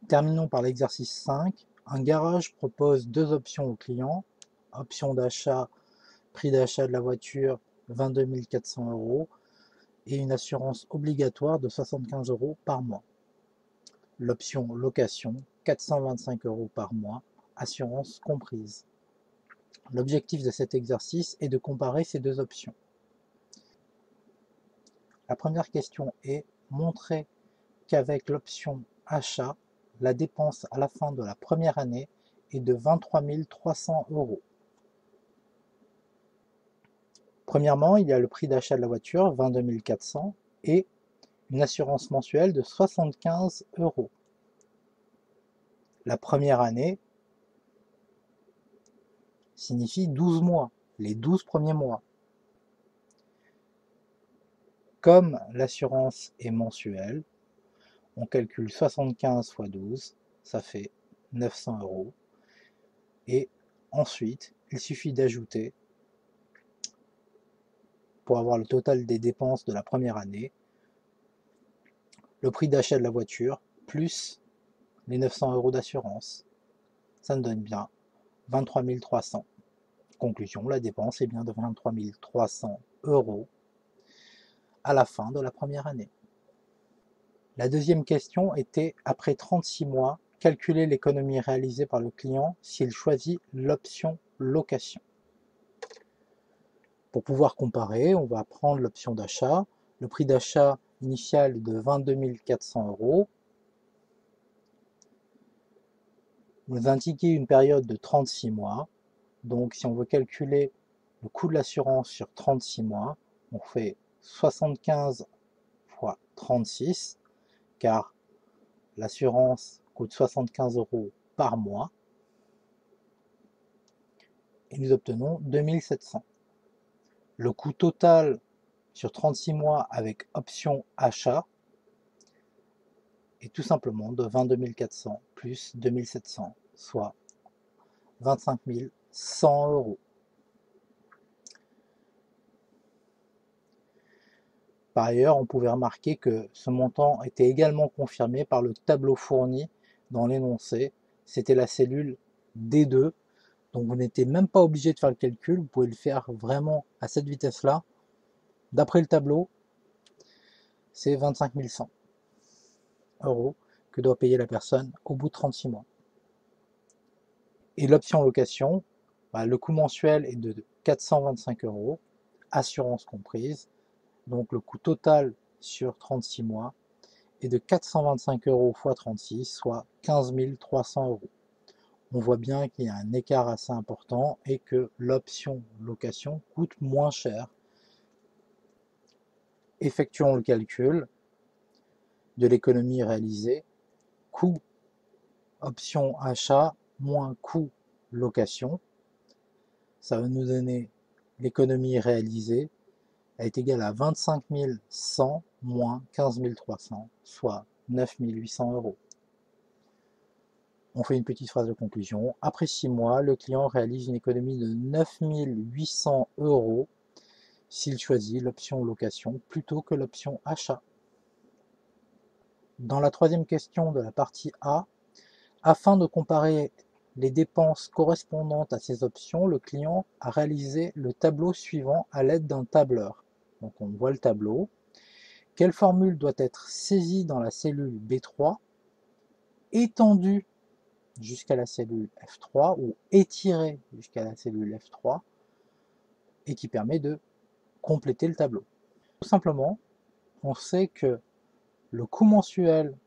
Terminons par l'exercice 5. Un garage propose deux options au client. Option d'achat, prix d'achat de la voiture 22 400 € et une assurance obligatoire de 75 € par mois. L'option location, 425 € par mois, assurance comprise. L'objectif de cet exercice est de comparer ces deux options. La première question est montrer qu'avec l'option achat, la dépense à la fin de la première année est de 23 300 €. Premièrement, il y a le prix d'achat de la voiture, 22 400 € et une assurance mensuelle de 75 €. La première année signifie 12 mois, les 12 premiers mois. Comme l'assurance est mensuelle, on calcule 75 fois 12, ça fait 900 €. Et ensuite, il suffit d'ajouter, pour avoir le total des dépenses de la première année, le prix d'achat de la voiture plus les 900 € d'assurance. Ça nous donne bien 23 300. Conclusion, la dépense est bien de 23 300 € à la fin de la première année. La deuxième question était, après 36 mois, calculer l'économie réalisée par le client s'il choisit l'option location. Pour pouvoir comparer, on va prendre l'option d'achat. Le prix d'achat initial est de 22 400 €. Nous indiquer une période de 36 mois. Donc si on veut calculer le coût de l'assurance sur 36 mois, on fait 75 fois 36, car l'assurance coûte 75 € par mois, et nous obtenons 2700. Le coût total sur 36 mois avec option achat est tout simplement de 22 400 plus 2700, soit 25 100 €. Par ailleurs, on pouvait remarquer que ce montant était également confirmé par le tableau fourni dans l'énoncé. C'était la cellule D2, donc vous n'étiez même pas obligé de faire le calcul, vous pouvez le faire vraiment à cette vitesse-là. D'après le tableau, c'est 25 100 € que doit payer la personne au bout de 36 mois. Et l'option location, le coût mensuel est de 425 €, assurance comprise. Donc le coût total sur 36 mois est de 425 € x 36, soit 15 300 €. On voit bien qu'il y a un écart assez important et que l'option location coûte moins cher. Effectuons le calcul de l'économie réalisée. Coût option achat moins coût location. Ça va nous donner l'économie réalisée est égale à 25 100 moins 15 300, soit 9 800 €. On fait une petite phrase de conclusion. Après 6 mois, le client réalise une économie de 9 800 € s'il choisit l'option location plutôt que l'option achat. Dans la troisième question de la partie A, afin de comparer les dépenses correspondantes à ces options, le client a réalisé le tableau suivant à l'aide d'un tableur. Donc on voit le tableau. Quelle formule doit être saisie dans la cellule B3, étendue jusqu'à la cellule F3 ou étirée jusqu'à la cellule F3 et qui permet de compléter le tableau. Tout simplement, on sait que le coût mensuel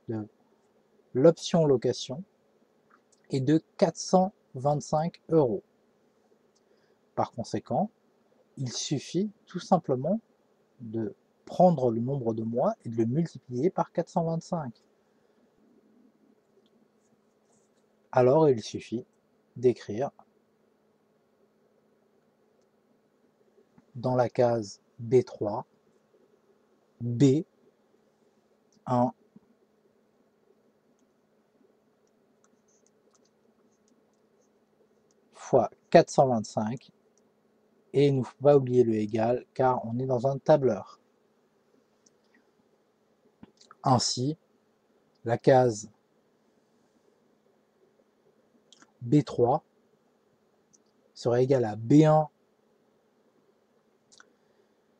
de l'option location est de 425 €. Par conséquent, il suffit tout simplement de prendre le nombre de mois et de le multiplier par 425. Alors il suffit d'écrire dans la case B3 B1 fois 425 et il ne faut pas oublier le égal car on est dans un tableur. Ainsi, la case B3 sera égale à B1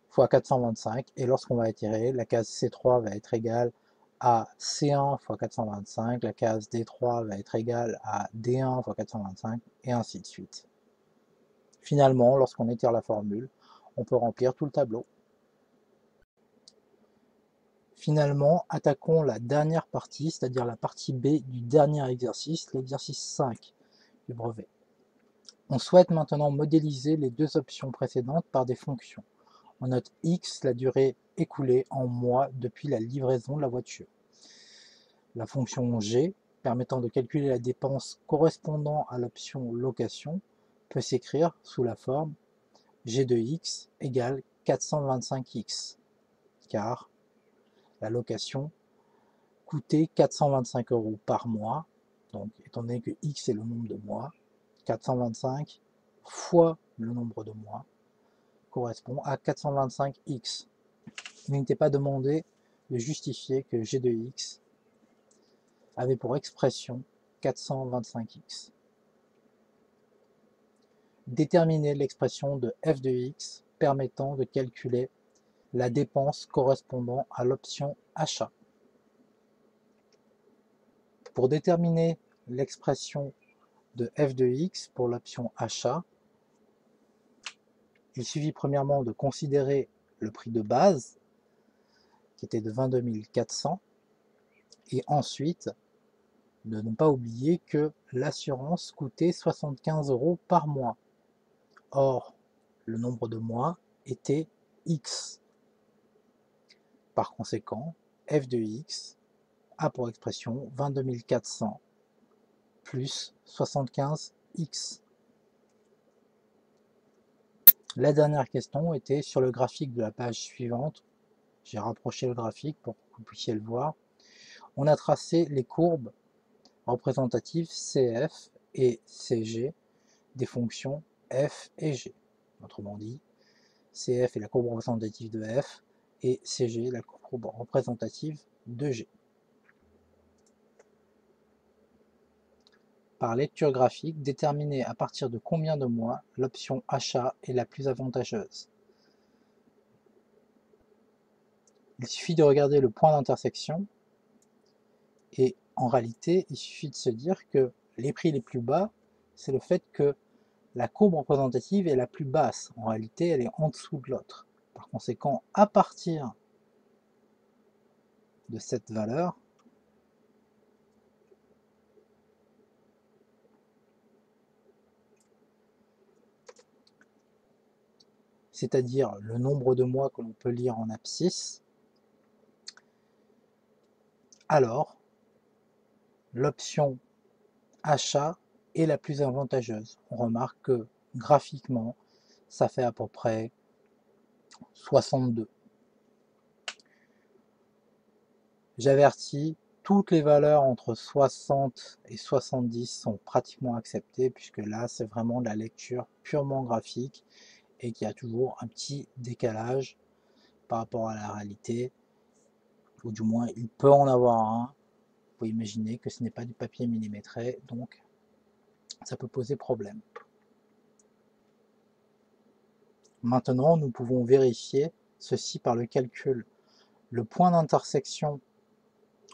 fois 425, et lorsqu'on va itérer, la case C3 va être égale à C1 fois 425, la case D3 va être égale à D1 fois 425, et ainsi de suite. Finalement, lorsqu'on étire la formule, on peut remplir tout le tableau. Finalement, attaquons la dernière partie, c'est-à-dire la partie B du dernier exercice, l'exercice 5 du brevet. On souhaite maintenant modéliser les deux options précédentes par des fonctions. On note X, la durée écoulée en mois depuis la livraison de la voiture. La fonction G, permettant de calculer la dépense correspondant à l'option location, peut s'écrire sous la forme G de X égale 425X, car la location coûtait 425 € par mois, donc étant donné que X est le nombre de mois, 425 fois le nombre de mois correspond à 425X. Il n'était pas demandé de justifier que G de X avait pour expression 425X. Déterminer l'expression de f de x permettant de calculer la dépense correspondant à l'option achat. Pour déterminer l'expression de f de x pour l'option achat, il suffit premièrement de considérer le prix de base, qui était de 22 400, et ensuite de ne pas oublier que l'assurance coûtait 75 € par mois. Or, le nombre de mois était x. Par conséquent, f de x a pour expression 22 400 plus 75x. La dernière question était sur le graphique de la page suivante. J'ai rapproché le graphique pour que vous puissiez le voir. On a tracé les courbes représentatives CF et CG des fonctions f et g. Autrement dit, CF est la courbe représentative de f et CG la courbe représentative de g. Par lecture graphique, déterminer à partir de combien de mois l'option achat est la plus avantageuse. Il suffit de regarder le point d'intersection et en réalité, il suffit de se dire que les prix les plus bas, c'est le fait que la courbe représentative est la plus basse. En réalité, elle est en dessous de l'autre. Par conséquent, à partir de cette valeur, c'est-à-dire le nombre de mois que l'on peut lire en abscisse, alors l'option achat est la plus avantageuse. On remarque que graphiquement, ça fait à peu près 62. J'avertis, toutes les valeurs entre 60 et 70 sont pratiquement acceptées, puisque là, c'est vraiment de la lecture purement graphique et qu'il y a toujours un petit décalage par rapport à la réalité, ou du moins, il peut en avoir un. Vous pouvez imaginer que ce n'est pas du papier millimétré, donc ça peut poser problème. Maintenant, nous pouvons vérifier ceci par le calcul. Le point d'intersection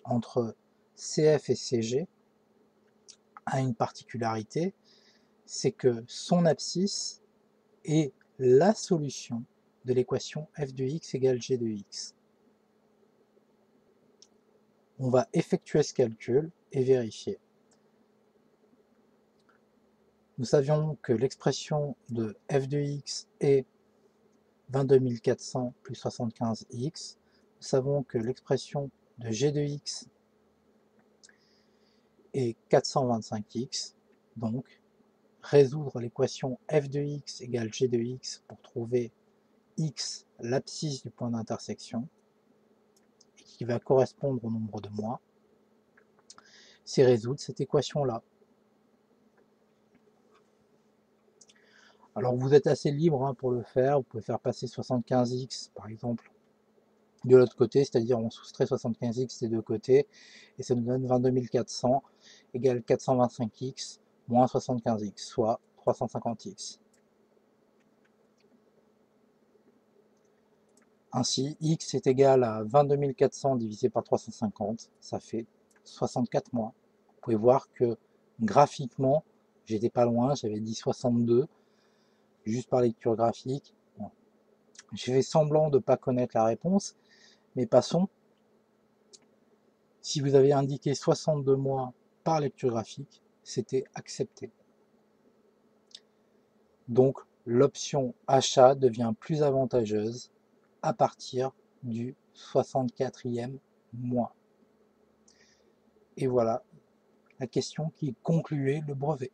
entre CF et CG a une particularité, c'est que son abscisse est la solution de l'équation f de x égale g de x. On va effectuer ce calcul et vérifier. Nous savions que l'expression de f de x est 22 400 plus 75x. Nous savons que l'expression de g de x est 425x. Donc, résoudre l'équation f de x égale g de x pour trouver x, l'abscisse du point d'intersection, et qui va correspondre au nombre de mois, c'est résoudre cette équation-là. Alors vous êtes assez libre pour le faire, vous pouvez faire passer 75x par exemple de l'autre côté, c'est-à-dire on soustrait 75x des deux côtés, et ça nous donne 22 400 égale 425x moins 75x, soit 350x. Ainsi, x est égal à 22 400 divisé par 350, ça fait 64 mois. Vous pouvez voir que graphiquement, j'étais pas loin, j'avais dit 62, juste par lecture graphique. Bon. Je fais semblant de ne pas connaître la réponse, mais passons. Si vous avez indiqué 62 mois par lecture graphique, c'était accepté. Donc l'option achat devient plus avantageuse à partir du 64e mois. Et voilà la question qui concluait le brevet.